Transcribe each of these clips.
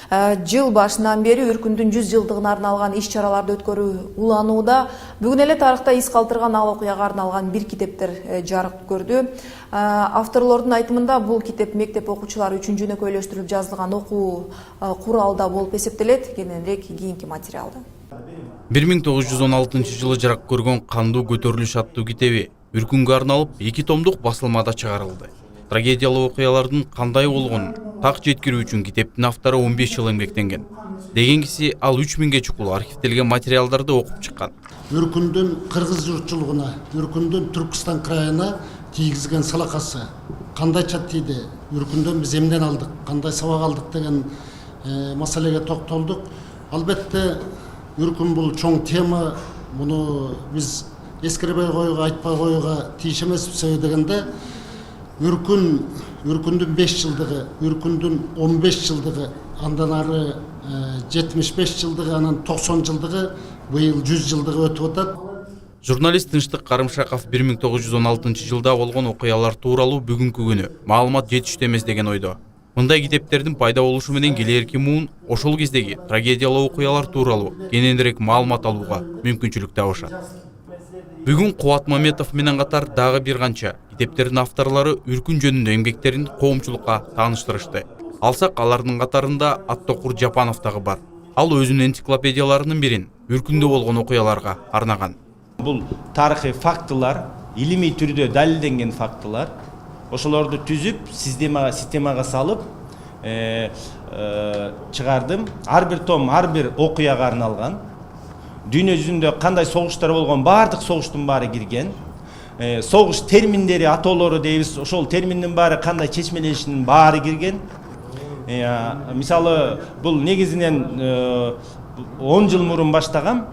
Жыл башынан бери Үркүндүн 100 жылдыгына арналган иш-чараларды өткөрүү уланууда. Бүгүн эле тарыхта из калтырган ал окуяга арналган бир китептер жарык көрдү. Авторлордун айтымында бул китеп мектеп окуучулары үчүн жөнөкөйлөштүрүлүп жазылган окуу куралда болуп эсептелет. Кененирээк кийинки материалда. 1916 жылы жарык көргөн Кандуу көтөрүлүш аттуу китеби Үркүнгө арналып 2 томдук басылмада чыгарылды. Трагедиялуу окуялардын кандай болгонун так жеткирүү үчүн китептин автору 15 жыл эмгектенген. Дегенкиси ал 3000ге чукул архивделген материалдарды окуп чыккан. Үркүндүн кыргыз журтчулугуна, Үркүндүн Түркстан крайына тийгизген салакасы кандайча тийди, Үркүндөн биз эмнен алдык, кандай сабак алдык деген маселеге токтолдук. Албетте Үркүн бул чоң тема, муну биз эскербей коюуга, айтпай коюуга тийиш эмес. Себеби дегенде Үркүндүн 5 жылдыгы, Үркүндүн 15 жылдыгы, андан ары 75 жылдыгы, анан 90 жылдыгы, быйыл 100 жылдыгы өтүп атат. Журналист Тынчтык Карымшаков 1916 жылда болгон окуялар тууралуу бүгүнкү күнү маалымат жетиштүү эмес деген ойдо. Мындай китептердин пайда болушу менен келээрки муун ошол кездеги трагедиялуу окуялар тууралуу кененирээк маалымат алууга мүмкүнчүлүк табышат. Бүгүн Кубат Маметов менен катар дагы бир канча китептердин авторлору Үркүн жөнүндө эмгектерин коомчулукка тааныштырышты. Алсак алардын катарында Аттокур Жапанов дагы бар. Ал өзүнүн энциклопедияларынын бирин Үркүндө болгон окуяларга арнаган. Бул тарыхый фактылар, илимий түрдө далилденген фактылар. Ошолорду түзүп, системага салып чыгардым. Ар бир том, ар бир окуяга арналган. Дүйнө жүзүндө кандай согуштар болгон, баардык согуштун баары кирген. Согуш терминдери, атоолору дейбиз, ошол терминдин баары кандай чечмеленишинин баары кирген. Мисалы, бул негизинен 10 жыл мурун баштагам.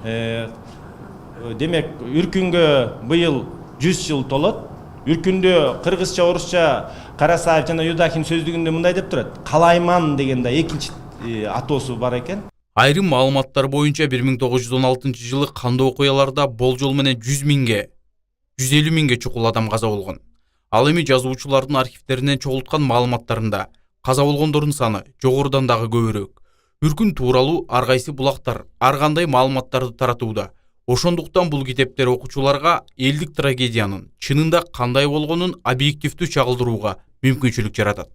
Демек, Үркүнгө быйыл 100 жыл толот. Үркүндө кыргызча, орусча Карасаев жана Юдахин сөздүгүндө мындай деп турат. Калайман дегенде экинчи атоосу бар экен. Айрым маалыматтар боюнча 1916 жылы кандуу окуяларда болжол менен 100 миңге, 150 миңге чукул адам каза болгон. Ал эми жазуучулардын архивдеринен чогулткан маалыматтарында каза болгондордун саны жогорудан дагы көбүрөөк. Үркүн тууралуу ар кайсы булактар ар кандай маалыматтарды таратууда. Ошондуктан бул китептер окуучуларга элдик трагедиянын чынында кандай болгонун объективдүү чагылдырууга мүмкүнчүлүк жаратат.